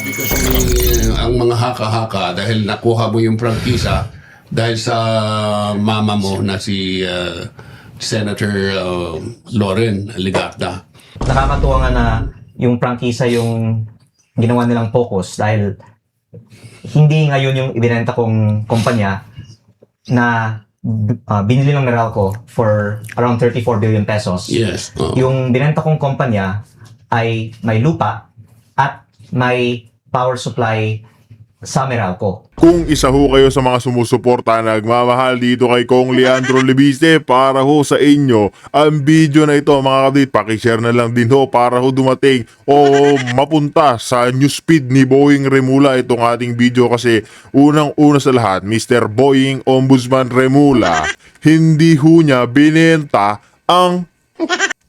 Sabi kasi ang mga haka-haka dahil nakuha mo yung prangkisa dahil sa mama mo na si Senator Loren Legarda. Nakakatuwa nga na yung prangkisa yung ginawa nilang focus dahil hindi ngayon yung ibinenta kong kumpanya na binili ng Meralco for around 34 billion pesos. Yes. Yung binenta kong kumpanya ay may lupa at may power supply sa Meralco. Kung isa ho kayo sa mga sumusuporta na nagmamahal dito kay Kong Leandro Lebiste, para ho sa inyo ang video na ito mga kabit, pakishare na lang din ho para ho dumating o mapunta sa newsfeed ni Boying Remula itong ating video, kasi unang-una sa lahat, Mr. Boying Ombudsman Remula, hindi ho niya binenta ang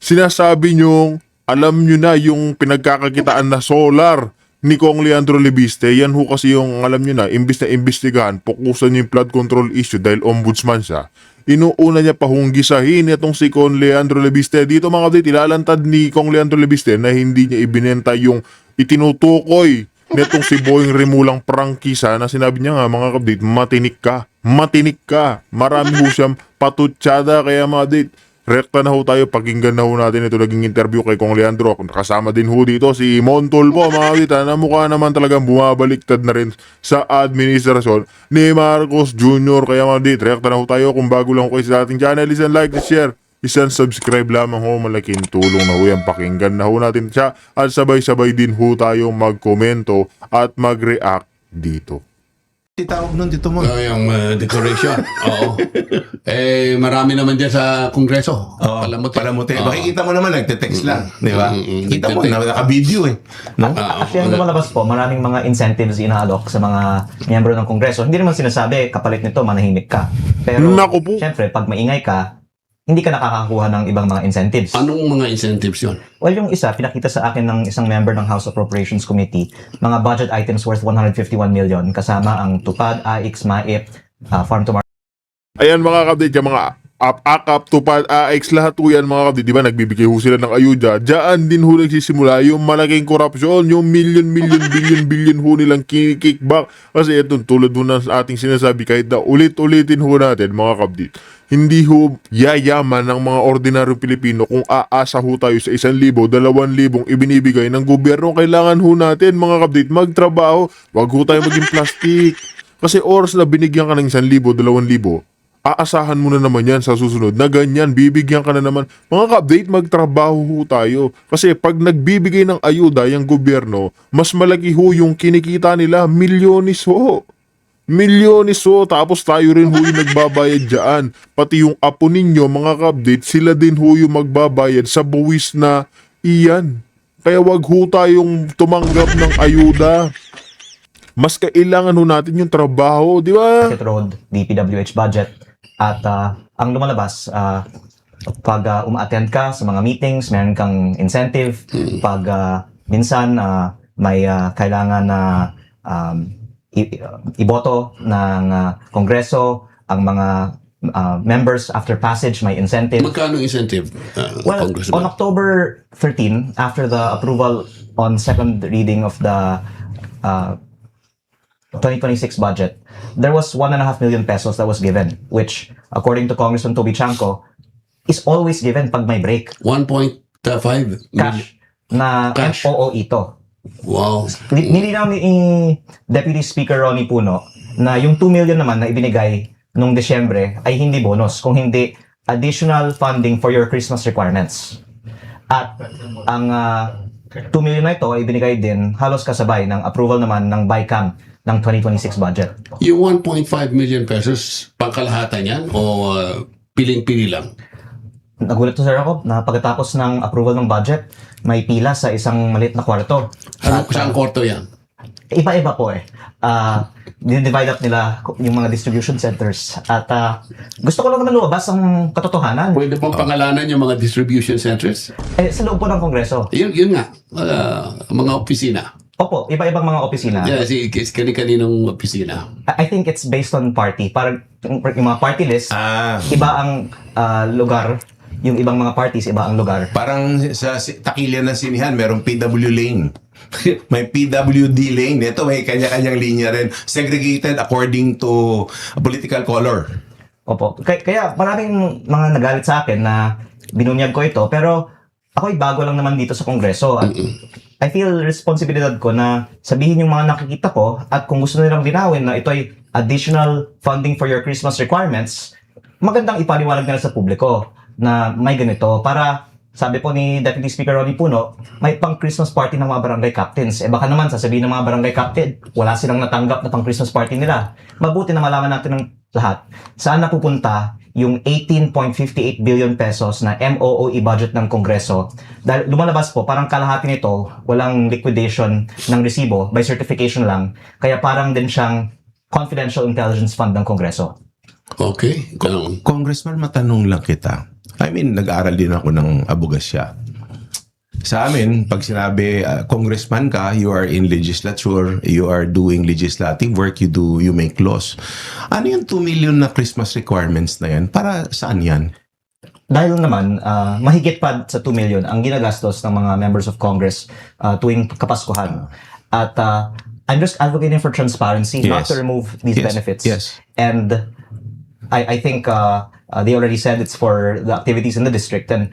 sinasabi nyong alam nyo na yung pinagkakakitaan na solar ni Kong Leandro Lebiste. Yan ho kasi yung alam nyo na, imbis na imbestigahan, fokusan yung flood control issue dahil ombudsman siya. Inuuna niya pahunggisahin itong si Kong Leandro Lebiste. Dito mga kapatid, ilalantad ni Kong Leandro Lebiste na hindi niya ibinenta yung itinutukoy nitong si Boying Remulang prangkisa na sinabi niya nga mga kapatid, matinik ka. Matinik ka. Marami ho siyang patutsada, kaya mga kapatid, rekta na ho tayo, pakinggan na ho natin ito naging interview kay Kong Leandro. Kasama din ho dito si Montol po mga kapatid, na mukha naman talagang bumabaliktad na rin sa administrasyon ni Marcos Jr. Kaya mga kapatid, rekta na ho tayo. Kung bago lang ho kayo sa ating channel, isang like, share, isang subscribe lamang ho, malaking tulong na ho yan. Pakinggan na ho natin siya at sabay-sabay din ho tayo magkomento at mag-react dito. Tawag nun dito mo. Yung decoration. Oo. Marami naman dyan sa Kongreso. Palamuti. Makikita mo naman, nagte-text lang. Di ba? Kita mo, Nagte-text. naka-video eh. No? Actually, ang lumalabas po, maraming mga incentives inaalok sa mga miyembro ng Kongreso. Hindi naman sinasabi, kapalit nito, manahimik ka. Pero, Naku po. syempre, pag maingay ka, hindi ka nakakakuha ng ibang mga incentives. Anong mga incentives yun? Well, yung isa, pinakita sa akin ng isang member ng House Appropriations Committee, mga budget items worth 151 million, kasama ang TUPAD, AIX, MAIP, Farm to Market. Ayan mga kapatid, yung mga AKAP, TUPAD, AX, lahat po yan mga kapatid, di ba nagbibigay ho sila ng ayuda. Diyan din ho nagsisimula yung malaking korupsyon, yung billion ho nilang kickback. Kasi ito, tulad ho na sa ating sinasabi, kahit na ulit-ulitin ho natin mga kapatid, hindi ho yayaman ng mga ordinaryong Pilipino kung aasa ho tayo sa 1,000, 2,000 ibinibigay ng gobyerno. Kailangan ho natin mga kapatid magtrabaho, wag ho tayo maging plastic. Kasi oras na binigyan ka ng 1,000, 2,000, aasahan mo na naman yan sa susunod na ganyan, bibigyan ka na naman. Mga ka-update, magtrabaho ho tayo. Kasi pag nagbibigay ng ayuda yung gobyerno, mas malaki ho yung kinikita nila, milyones ho. Milyones ho, tapos tayo rin ho yung nagbabayad dyan. Pati yung apo ninyo, mga ka-update, sila din ho yung magbabayad sa buwis na iyan. Kaya wag ho tayong tumanggap ng ayuda. Mas kailangan ho natin yung trabaho, di ba? Road, DPWH budget. At ang lumalabas, pag uma-attend ka sa mga meetings, meron kang incentive. Pag minsan may kailangan na iboto ng Kongreso, ang mga members after passage may incentive. Magkano incentive? Well, Congressman? on October 13, after the approval on second reading of the 2026 budget, there was 1.5 million pesos that was given, which, according to Congressman Toby Chanco, is always given pag may break. 1.5 million. Cash. Na Cash? MOOE ito. Wow. Nilinaw ni Deputy Speaker Ronnie Puno na yung 2 million naman na ibinigay nung Desyembre ay hindi bonus, kung hindi additional funding for your Christmas requirements. At ang 2 million na ito ay ibinigay din halos kasabay ng approval naman ng BICAM ng 2026 budget. Yung 1.5 million pesos, pangkalahatan yan o piling-pili lang? Nagulat to sir ako na pagkatapos ng approval ng budget, may pila sa isang maliit na kwarto. Ano saan korto yan? Iba-iba po eh. Dinivide up nila yung mga distribution centers. At gusto ko lang naman lumabas ang katotohanan. Pwede pong pangalanan yung mga distribution centers? Sa loob po ng Kongreso. Yun nga, mga opisina. Opo, iba-ibang mga opisina. Yeah, kani-kaninong opisina. I think it's based on party. Parang yung mga party list, iba ang lugar yung ibang mga parties, iba ang lugar. Parang sa takilyan ng sinihan, merong PW lane. May PWD lane. Ito may kanya-kanyang linya rin. Segregated according to political color. Opo. Kaya maraming mga nagalit sa akin na binunyag ko ito, pero ako'y bago lang naman dito sa Kongreso. At I feel responsibilidad ko na sabihin yung mga nakikita ko, at kung gusto nilang linawin na ito ay additional funding for your Christmas requirements, magandang ipaliwanag nila sa publiko na may ganito para, sabi po ni Deputy Speaker Ronnie Puno, may pang Christmas party ng mga barangay captains. Baka naman sasabihin ng mga barangay captain, wala silang natanggap na pang Christmas party nila. Mabuti na malaman natin ng lahat saan napupunta yung 18.58 billion pesos na MOOE budget ng Kongreso. Dahil lumalabas po, parang kalahati nito, walang liquidation ng resibo, by certification lang. Kaya parang din siyang confidential intelligence fund ng Kongreso. Okay. Ganun. Congressman, matanong lang kita. I mean, nag-aaral din ako ng abogasya. Sa amin, pag sinabi, congressman ka, you are in legislature, you are doing legislative work, you make laws. Ano yung 2 million na Christmas requirements na yan? Para saan yan? Dahil naman, mahigit pa sa 2 million ang ginagastos ng mga members of Congress tuwing Kapaskuhan. At I'm just advocating for transparency, not to remove these benefits. Yes. And I think they already said it's for the activities in the district. And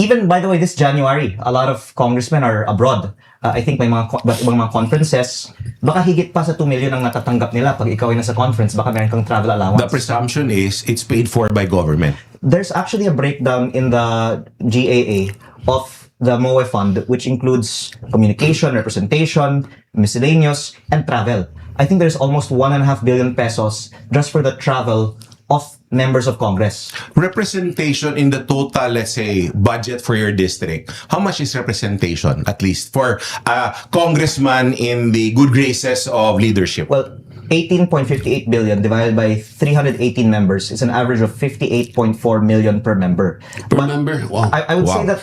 even, by the way, this January, a lot of congressmen are abroad. I think may mga ibang mga conferences. Baka higit pa sa 2 million ang natatanggap nila pag ikaw ay nasa conference. Baka meron kang travel allowance. The presumption is it's paid for by government. There's actually a breakdown in the GAA of the MOE fund, which includes communication, representation, miscellaneous, and travel. I think there's almost 1.5 billion pesos just for the travel of members of Congress. Representation in the total, let's say, budget for your district. How much is representation, at least, for a congressman in the good graces of leadership? Well, 18.58 billion divided by 318 members is an average of 58.4 million per member. Per member? Wow. I would say Wow. that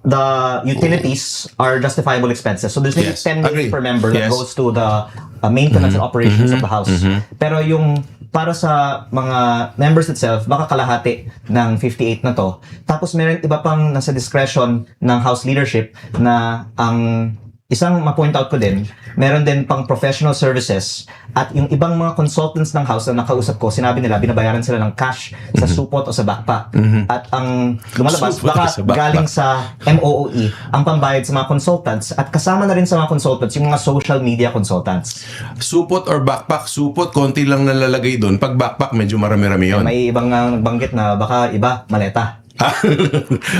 the utilities are justifiable expenses. So there's maybe Yes. 10 million Agree. per member that Yes. goes to the maintenance and operations of the house. Pero yung para sa mga members itself, baka kalahati ng 58 na to. Tapos meron iba pang nasa discretion ng House leadership na ang isang ma-point out ko din, meron din pang professional services at yung ibang mga consultants ng House na nakausap ko, sinabi nila, binabayaran sila ng cash sa supot o sa backpack. At ang lumalabas, Supot baka o sa backpack. galing sa MOOE, ang pambayad sa mga consultants at kasama na rin sa mga consultants, yung mga social media consultants. Supot or backpack? Supot, konti lang nalalagay doon. Pag backpack, medyo marami-rami yun. May ibang nagbanggit na baka iba, maleta.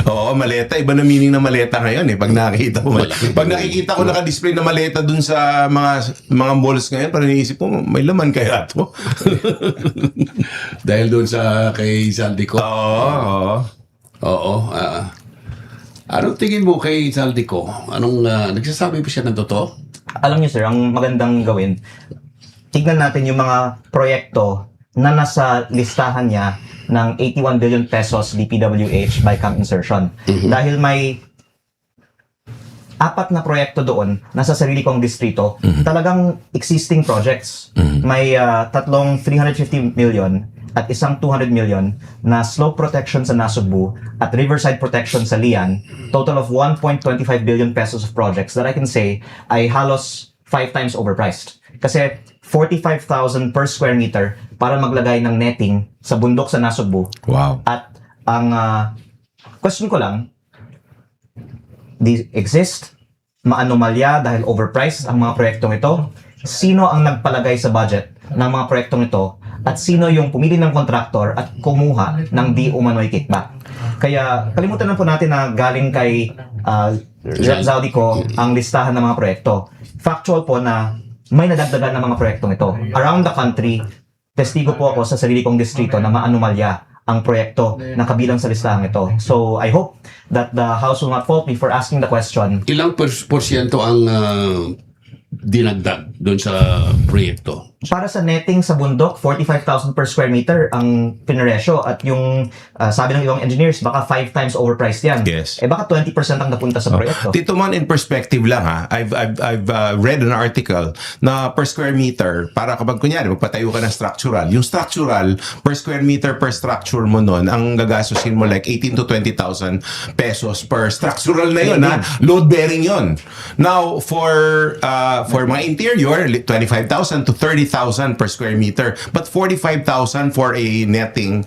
Oo, maleta. Iba na meaning na maleta ngayon eh. Pag nakikita ko, pag nakikita ko naka-display na maleta dun sa mga malls ngayon, parang iniisip ko, may laman kaya to. Dahil doon sa kay Zaldico. Oo. Oo. Anong tingin mo kay Zaldico? Anong nagsasabi ba siya ng totoo? Alam niyo sir, ang magandang gawin, tignan natin yung mga proyekto na nasa listahan niya ng 81 billion pesos DPWH by camp insertion. Dahil may 4 na proyekto doon nasa sarili kong distrito, talagang existing projects. May tatlong 350 million at isang 200 million na slope protection sa Nasugbu at riverside protection sa Lian, total of 1.25 billion pesos of projects that I can say ay halos 5 times overpriced. Kasi 45,000 per square meter para maglagay ng netting sa bundok sa Nasugbu. Wow. At ang question ko lang, exist, maanomalya dahil overpriced ang mga proyektong ito? Sino ang nagpalagay sa budget ng mga proyektong ito? At sino yung pumili ng kontraktor at kumuha ng di umano'y kickback? Kaya kalimutan na po natin na galing kay Rep. Zaldico ang listahan ng mga proyekto. Factual po na may nadagdagan ng mga proyektong ito. Around the country, testigo po ako sa sarili kong distrito na maanomalya ang proyekto na kabilang sa listahan ito. So, I hope that the House will not fault me for asking the question. Ilang porsyento ang dinagdag doon sa proyekto? para sa netting sa bundok, 45,000 per square meter ang pinaresyo at yung sabi ng ibang engineers, baka 5 times overpriced yan. Yes. Eh baka 20% ang napunta sa proyekto. Tito Mon, in perspective lang ha, I've read an article na per square meter, para kapag kunyari magpatayo ka ng structural, yung structural per square meter per structure mo nun, ang gagastusin mo like 18 to 20,000 pesos per structural na yun ha. Load bearing yun. Now for mga interior, 25,000 to 30,000 per square meter, but 45,000 for a netting.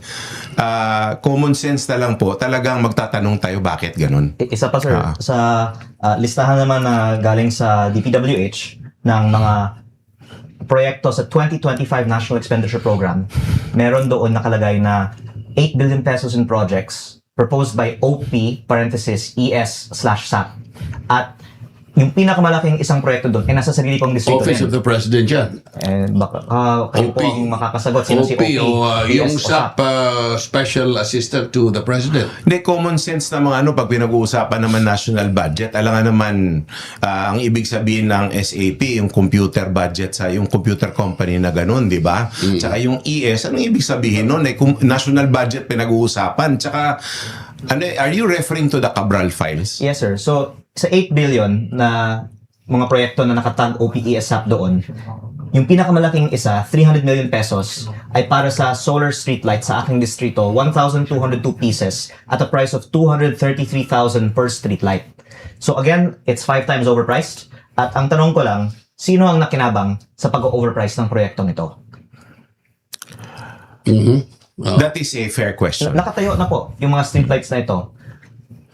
Common sense na lang po, talagang magtatanong tayo bakit ganun. Isa pa sir, sa listahan naman na galing sa DPWH ng mga proyekto sa 2025 National Expenditure Program, meron doon nakalagay na 8 billion pesos in projects proposed by OP, parenthesis, ES/SAP. At yung pinakamalaking isang proyekto doon ay nasa sarili pong distrito Office of din. the President yan. Baka kayo po OP. ang makakasagot. Sino si OP? o yung ES o SAP Special Assistant to the President. Hindi, common sense na mga ano, pag pinag-uusapan naman national budget, alam nga naman, ang ibig sabihin ng SAP, yung computer budget sa yung computer company na ganun, di ba? Tsaka yung ES, anong ibig sabihin nun? National budget pinag-uusapan. Tsaka, are you referring to the Cabral files? Yes, sir. So, sa 8 billion na mga proyekto na nakatag OPES SAP doon, yung pinakamalaking isa, 300 million pesos, ay para sa solar streetlight sa aking distrito, 1,202 pieces at a price of 233,000 per streetlight. So again, it's 5 times overpriced. At ang tanong ko lang, sino ang nakinabang sa pag-overprice ng proyektong ito? That is a fair question. Nakatayo na po yung mga streetlights na ito.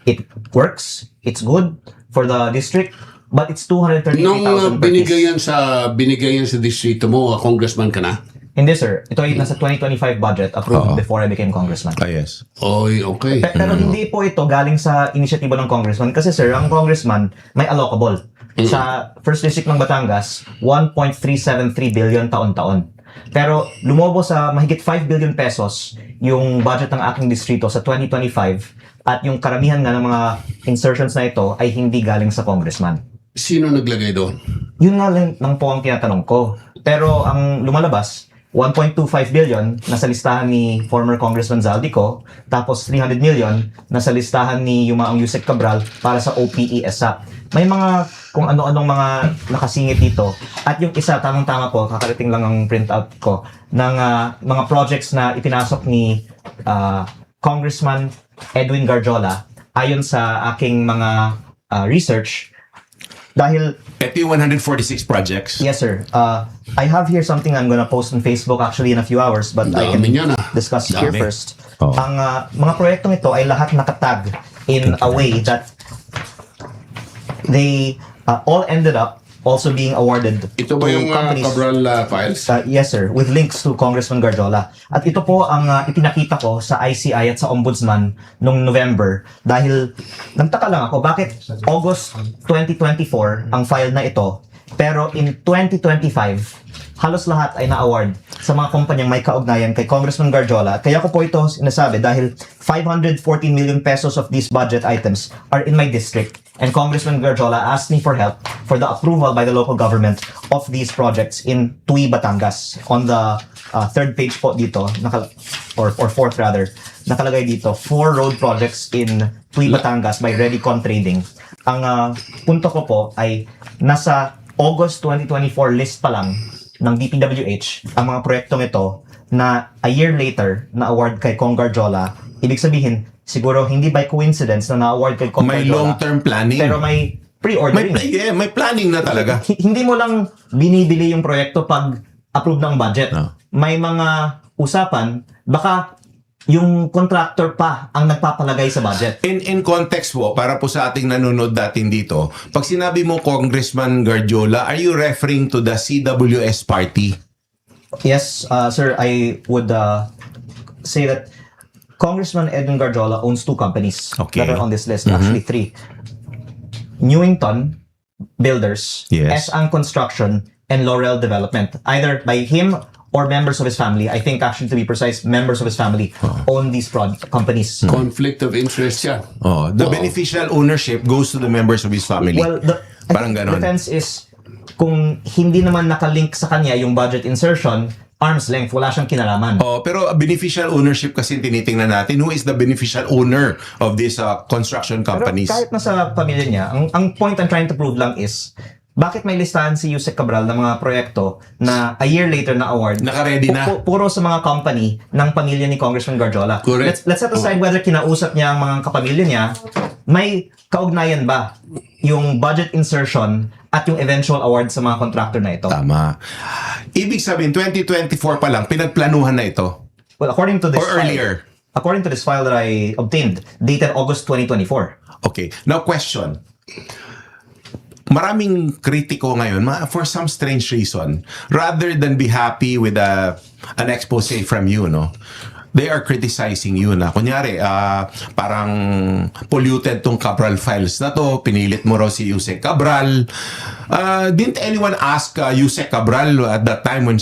It works, it's good for the district, but it's 233,000 Nung per binigay piece. yan sa distrito mo, congressman ka na? Hindi sir, ito ay nasa 2025 budget approved before I became congressman. Yes. Oy, okay. Pero hindi po ito galing sa inisyatibo ng congressman kasi sir, ang congressman may allocable. Sa first district ng Batangas, 1.373 billion taon-taon. Pero lumobo sa mahigit 5 billion pesos yung budget ng aking distrito sa 2025 at yung karamihan nga ng mga insertions na ito ay hindi galing sa congressman. Sino naglagay doon? Yun nga lang po ang tinatanong ko. Pero ang lumalabas, 1.25 billion nasa listahan ni former Congressman Zaldico, tapos 300 million nasa listahan ni Yumaong Yusek Cabral para sa OPES-SAP. May mga kung ano-anong mga nakasingit dito. At yung isa, tamang-tama po, kakarating lang ang printout ko, ng mga projects na ipinasok ni Congressman Edwin Garjola ayon sa aking mga research. Dahil Ito yung 146 projects. yes, sir. I have here something I'm gonna post on Facebook actually in a few hours, but I Dami can niyan, discuss here Dami. first. Oh. Ang mga proyektong ito ay lahat nakatag in a way that they all ended up also being awarded Ito to ba yung companies. Cabral files? Yes, sir. With links to Congressman Garjola. At ito po ang ipinakita ko sa ICI at sa Ombudsman noong November dahil nagtaka lang ako bakit August 2024 ang file na ito pero in 2025 halos lahat ay na-award sa mga kumpanyang may kaugnayan kay Congressman Garjola. Kaya ko po ito sinasabi dahil 514 million pesos of these budget items are in my district. And Congressman Garjola asked me for help for the approval by the local government of these projects in Tui, Batangas. On the third page po dito, or fourth rather, nakalagay dito, 4 road projects in Tui, Batangas by Redicon Trading. Ang punto ko po ay nasa August 2024 list pa lang ng DPWH ang mga proyektong ito na a year later na-award kay Cong Garjola. Ibig sabihin, siguro hindi by coincidence na na-award kay Cong May Garjola. long-term planning. Pero may pre-ordering. May planning na talaga. Hindi mo lang binibili yung proyekto pag approve ng budget. Ah. May mga usapan, baka yung contractor pa ang nagpapalagay sa budget. In context po, para po sa ating nanonood natin dito, pag sinabi mo Congressman Garjola, are you referring to the CWS party? Yes, sir, I would say that Congressman Edwin Garjola owns 2 companies Okay. that are on this list, actually 3. Newington Builders, Yes. S.Ang Construction, and Laurel Development. Either by him or members of his family. I think actually to be precise, members of his family own these companies. Conflict of interest yan. The beneficial ownership goes to the members of his family. Well, Parang I think ganon. defense is kung hindi naman nakalink sa kanya yung budget insertion, arm's length, wala siyang kinalaman. Oh, pero beneficial ownership kasi tinitingnan natin. Who is the beneficial owner of these construction companies? Pero kahit nasa pamilya niya, ang point I'm trying to prove lang is, bakit may listahan si Yusek Cabral ng mga proyekto na a year later na award? Naka-ready na. Puro sa mga company ng pamilya ni Congressman Garjola. Correct. Let's set aside whether kinausap niya ang mga kapamilya niya, may kaugnayan ba yung budget insertion at yung eventual award sa mga contractor na ito? Tama. Ibig sabihin, 2024 pa lang, pinagplanuhan na ito. Well, according to this Or earlier. According to this file that I obtained, dated August 2024. Okay. Now, question. Maraming kritiko ngayon, for some strange reason, rather than be happy with an expose from you, no? They are criticizing you na, kunyari, parang polluted tong Cabral files na to, pinilit mo raw si Yusek Cabral. Didn't anyone ask Yusek Cabral at that time when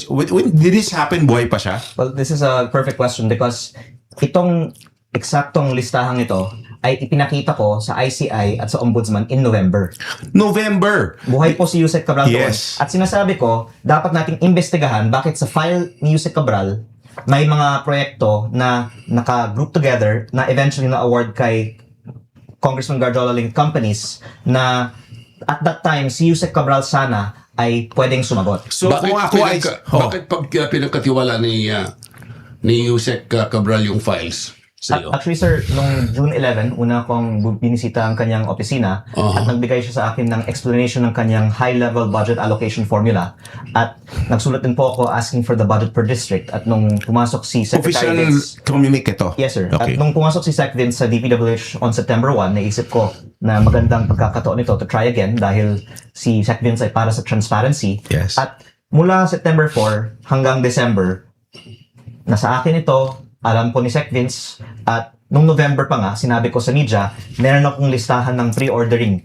did this happen? Buhay pa siya? Well, this is a perfect question because itong eksaktong listahang ito ay ipinakita ko sa ICI at sa Ombudsman in November. November! Buhay po si Yusek Cabral doon. Yes. At sinasabi ko, dapat nating imbestigahan bakit sa file ni Yusek Cabral may mga proyekto na naka-group together na eventually na-award kay Congressman Garjola linked companies na at that time si Yusek Cabral sana ay pwedeng sumagot. So, kung ako ay... Bakit pag pinagkatiwala ni Yusek Cabral yung files sa iyo? Actually, sir, nung June 11, una kong binisita ang kanyang opisina at nagbigay siya sa akin ng explanation ng kanyang high-level budget allocation formula at nagsulat din po ako asking for the budget per district at nung pumasok si Secretary Official Vince... communique ito? Yes, sir. Okay. At nung pumasok si Sec Vince sa DPWH on September 1, naisip ko na magandang pagkakataon ito to try again dahil si Sec Vince ay para sa transparency. Yes. At mula September 4 hanggang December, nasa akin ito, alam po ni Sec Vince, at nung November pa nga, sinabi ko sa media, meron akong listahan ng pre-ordering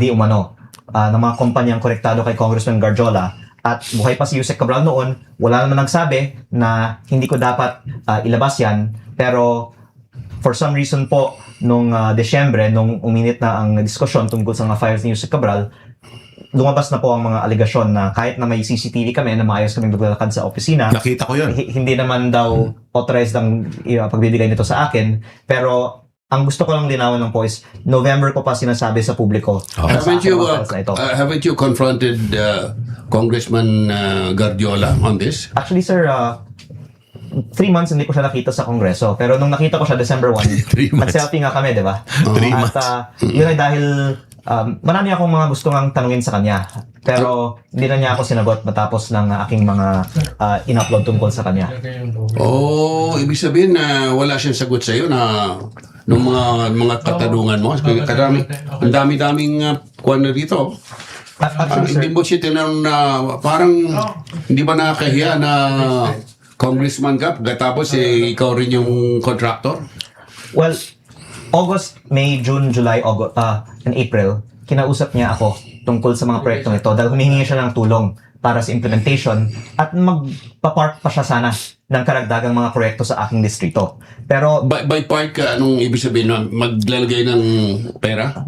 di umano ng mga kumpanyang konektado kay Congressman Garjola. At buhay pa si Yusek Cabral noon, wala naman nagsabi na hindi ko dapat ilabas yan. Pero for some reason po, nung Desyembre, nung uminit na ang diskusyon tungkol sa mga files ni Yusek Cabral, lumabas na po ang mga aligasyon na kahit na may CCTV kami na maayos kaming naglalakad sa opisina, Nakita ko yun. hindi naman daw authorized ang pagbibigay nito sa akin. Pero ang gusto ko lang linawan ng po is November ko pa sinasabi sa publiko. na sa Haven't akin you ang files na ito. haven't you confronted Congressman Guardiola on this? Actually, sir, 3 months hindi ko siya nakita sa Kongreso. Pero nung nakita ko siya December 3 1, months. nag-selfie nga kami, di ba? 3 At months. yun ay dahil marami akong mga gusto ngang tanungin sa kanya. Pero hindi na niya ako sinagot matapos ng aking mga in-upload tungkol sa kanya. Oh, ibig sabihin na wala siyang sagot sa iyo na nung mga katanungan mo. Ang dami-daming kuwan na dito. Actually, sir, Hindi mo siya tinanong na parang hindi ba nakakahiya na congressman ka tapos ikaw rin yung contractor? well, August, May, June, July, August, and April, kinausap niya ako tungkol sa mga proyektong ito dahil humihingi siya ng tulong para sa implementation at magpa-park pa siya sana ng karagdagang mga proyekto sa aking distrito. Pero By park, anong ibig sabihin na maglalagay ng pera?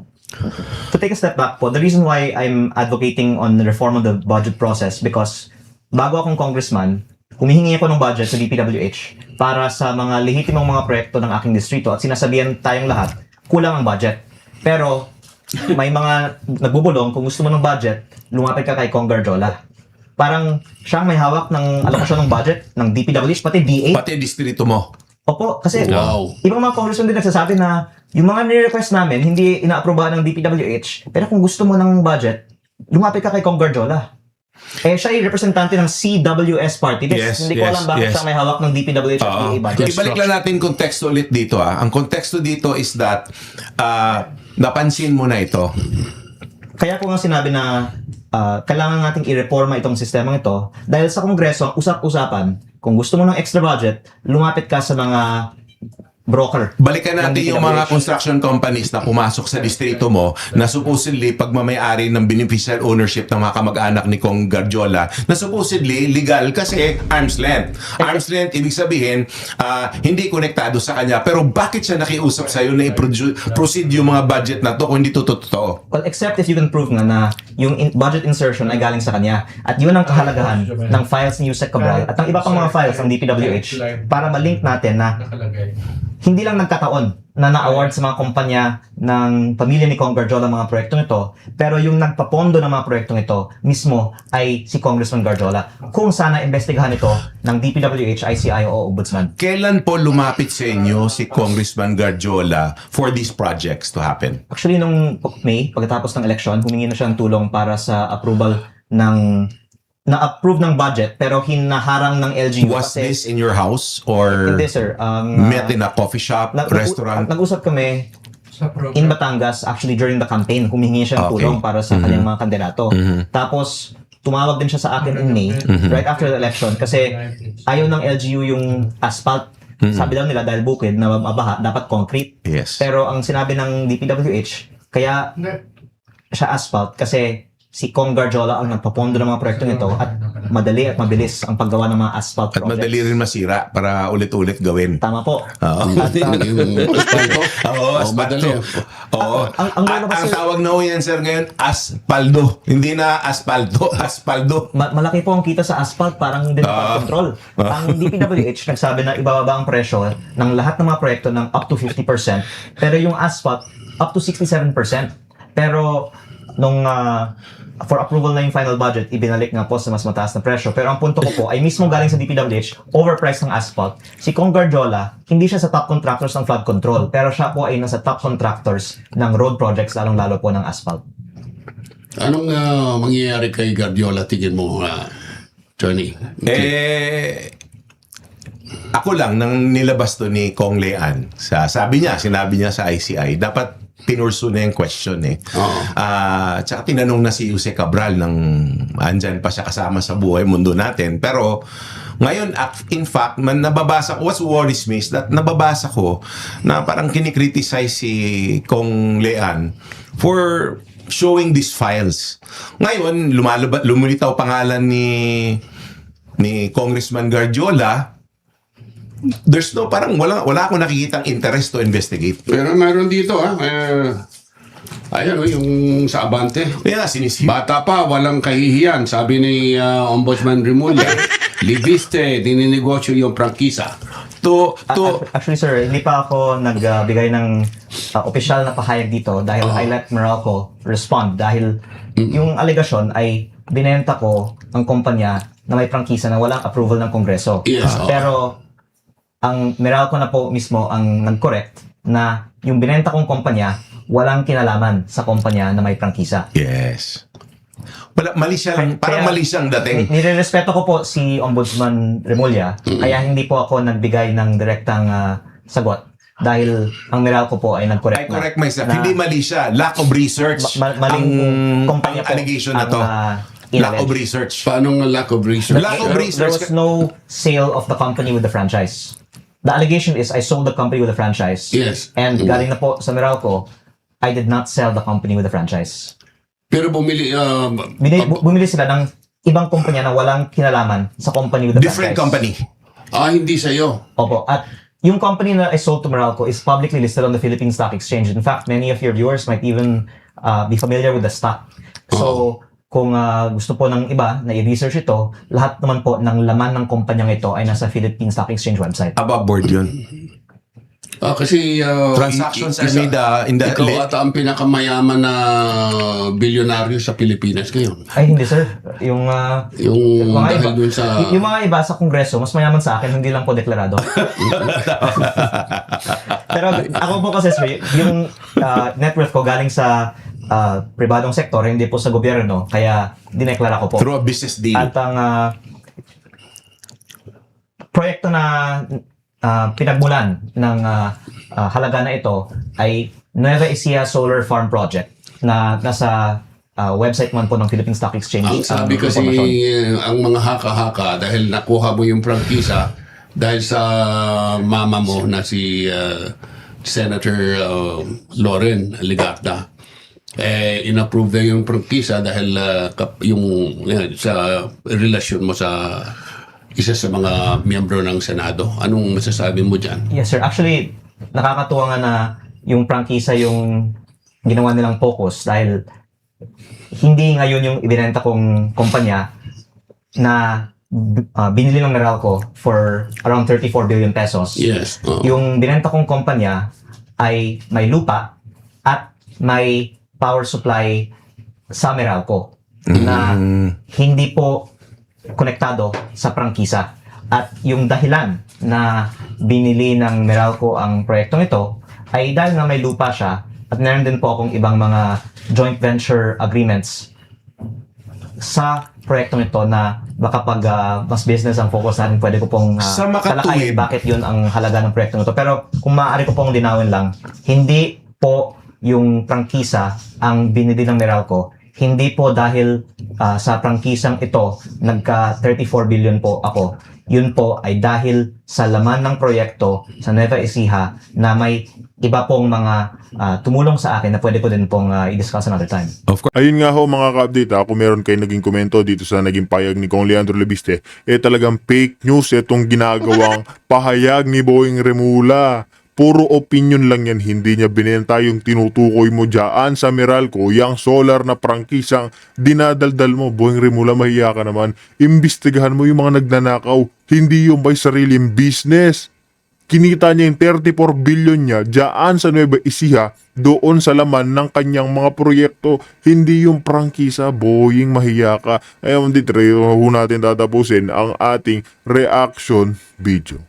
to take a step back po, the reason why I'm advocating on the reform of the budget process because bago akong congressman, humihingi ako ng budget sa DPWH para sa mga lehitimong mga proyekto ng aking distrito at sinasabihan tayong lahat, kulang ang budget. Pero may mga nagbubulong, kung gusto mo ng budget, lumapit ka kay Cong Garjola. Parang siyang may hawak ng alokasyon ng budget ng DPWH, pati DA. Pati distrito mo. Opo, kasi Wow. ibang mga congressman din nagsasabi na yung mga nire-request namin, hindi ina-aprobahan ng DPWH, pero kung gusto mo ng budget, lumapit ka kay Cong Garjola. Siya ay representante ng CWS Party List. Yes, Hindi ko yes, alam bakit yes. siya may hawak ng DPWH at DA budget. Ibalik lang natin konteksto ulit dito. Ang konteksto dito is that napansin mo na ito. Kaya ko nga sinabi na kailangan nating i-reforma itong sistemang ito dahil sa Kongreso, ang usap-usapan, kung gusto mo ng extra budget, lumapit ka sa mga broker. Balikan ng natin yung DPWH. mga construction companies na pumasok sa distrito mo na supposedly pagmamayari ng beneficial ownership ng mga kamag-anak ni Kong Garjola na supposedly legal kasi arm's length. Arm's length, ibig sabihin, hindi konektado sa kanya. Pero bakit siya nakiusap sa'yo na i-proceed yung mga budget na to kung hindi to totoo? Well, except if you can prove nga na yung budget insertion ay galing sa kanya. At yun ang kahalagahan ng files ni Yusek Cabral at ng iba pang mga files ng DPWH para malink natin na hindi lang nagkataon na na-award sa mga kumpanya ng pamilya ni Kong Garjola mga proyektong ito, pero yung nagpapondo ng mga proyektong ito mismo ay si Congressman Garjola. Kung sana investigahan ito ng DPWH, ICI o Ombudsman. Kailan po lumapit sa inyo si Congressman Garjola for these projects to happen? Actually, nung May, pagkatapos ng eleksyon, humingi na siya ng tulong para sa approval ng na-approve ng budget pero hinaharang ng LGU Was kasi this in your house or hindi sir. met in a coffee shop, restaurant? Nag-usap kami in Batangas actually during the campaign. Humingi siya ng Okay. tulong para sa kanyang mga kandidato. Tapos tumawag din siya sa akin in May right after the election kasi ayaw ng LGU yung asphalt. Sabi daw nila dahil bukid na mabaha, dapat concrete. Yes. Pero ang sinabi ng DPWH, kaya siya asphalt kasi si Kong Garjola ang nagpapondo ng mga proyektong ito at madali at mabilis ang paggawa ng mga asphalt At projects. madali rin masira para ulit-ulit gawin. Tama po. Oo. At, Yung asfalto. Oo, madali. aspalto. Oo. ang At lalabas ang sir- tawag na ho yan, sir, ngayon, aspaldo. Hindi na aspalto, aspaldo. malaki po ang kita sa asphalt, parang hindi na control. Ang DPWH nagsabi na ibababa ang presyo ng lahat ng mga proyekto ng up to 50%, pero yung asphalt up to 67%. Pero nung for approval na yung final budget, ibinalik nga po sa mas mataas na presyo. Pero ang punto ko po ay mismo galing sa DPWH, overpriced ng asphalt. Si Kong Garjola, hindi siya sa top contractors ng flood control, pero siya po ay nasa top contractors ng road projects, lalong-lalo po ng asphalt. Anong mangyayari kay Guardiola, tingin mo, Johnny? Ako lang, nang nilabas to ni Kong Lean, sinabi niya sa ICI, dapat pinursu na yung question eh. Oo. Tsaka tinanong na si Yusek Cabral nang andyan pa siya kasama sa buhay mundo natin. Pero ngayon, in fact, nababasa ko, what worries me is that nababasa ko na parang kinikriticize si Kong Lean for showing these files. Ngayon, lumilitaw pangalan ni Congressman Garjola. There's no, parang wala akong nakikitang interest to investigate. Pero meron dito, ayan, yung sa Abante. Kaya sinisip. Bata pa, walang kahihiyan. Sabi ni Ombudsman Remulla, libiste, dininegosyo yung prangkisa. Actually sir, hindi pa ako nagbigay ng opisyal na pahayag dito dahil I let Meralco respond dahil yung alegasyon ay binenta ko ang kumpanya na may prangkisa na walang approval ng Kongreso. Yes, Pero ang Meralco na po mismo ang nag-correct na yung binenta kong kumpanya walang kinalaman sa kumpanya na may prangkisa. Yes. Mali siyang, parang Kaya- mali siyang dating. Nirerespeto ko po si Ombudsman Remulla, kaya hindi po ako nagbigay ng direktang sagot dahil ang Meralco po ay nag-correct I correct myself. Hindi mali siya. Lack of research. maling kumpanya ang po allegation na ang, to. Lack of inalleged. research. Paano ng lack of research? Lack of There research. was no sale of the company with the franchise. The allegation is I sold the company with the franchise. Yes. And galing na po sa Meralco, I did not sell the company with the franchise. Pero bumili, Bumili sila ng ibang kumpanya na walang kinalaman sa company with the Different franchise. company. hindi sa'yo. Opo. At yung company na I sold to Meralco is publicly listed on the Philippine Stock Exchange. In fact, many of your viewers might even be familiar with the stock. So, kung gusto po ng iba na i-research ito, lahat naman po ng laman ng kumpanyang ito ay nasa Philippine Stock Exchange website. Above board yun. Kasi Transactions are made in the... ikaw ata ang pinakamayaman na bilyonaryo sa Pilipinas ngayon. Ay, hindi sir. Yung mga Dahil iba, dun sa... yung mga iba sa Kongreso, mas mayaman sa akin, hindi lang po deklarado. Pero ako po kasi sir, yung net worth ko galing sa pribadong sektor, hindi po sa gobyerno, kaya dineklara ko po. Through a business deal. At ang proyekto na pinagmulan ng halaga na ito ay Nueva Ecija Solar Farm Project na nasa website man po ng Philippine Stock Exchange. Ang sabi kasi impormasyon. ang mga haka-haka dahil nakuha mo yung prangkisa, dahil sa mama mo na si Senator Loren Legarda. In-approve na yung prangkisa dahil sa relasyon mo sa isa sa mga miyembro ng Senado. Anong masasabi mo dyan? Yes, sir. Actually, nakakatuwa nga na yung prangkisa yung ginawa nilang focus dahil hindi ngayon yung ibinenta kong kumpanya na binili ng Meralco for around 34 billion pesos. Yes. Yung binenta kong kumpanya ay may lupa at may power supply sa Meralco na hindi po konektado sa prangkisa. At yung dahilan na binili ng Meralco ang proyektong ito ay dahil na may lupa siya at meron din po akong ibang mga joint venture agreements sa proyektong ito na baka pag mas business ang focus natin, pwede ko pong Sa makatuwid. talakayin bakit yun ang halaga ng proyektong ito. Pero kung maaari ko pong linawin lang, hindi po yung prangkisa ang binili ng Meralco. Hindi po dahil sa prangkisang ito, nagka 34 billion po ako. Yun po ay dahil sa laman ng proyekto sa Nueva Ecija na may iba pong mga tumulong sa akin na pwede ko din pong i-discuss another time. Of course. Ayun nga ho mga ka-update kung meron kayo naging komento dito sa naging payag ni Kong Leandro Lebiste, talagang fake news itong ginagawang pahayag ni Boying Remula. Puro opinion lang yan, hindi niya binenta yung tinutukoy mo dyan sa Meralco, yung solar na prangkisang dinadaldal mo. Boying Remula, mahiya ka naman. Imbestigahan mo yung mga nagnanakaw, hindi yung by sariling business. Kinita niya yung 34 billion niya dyan sa Nueva Ecija, doon sa laman ng kanyang mga proyekto, hindi yung prangkisa. Boying, mahiya ka. Ayun, dito natin tatapusin ang ating reaction video.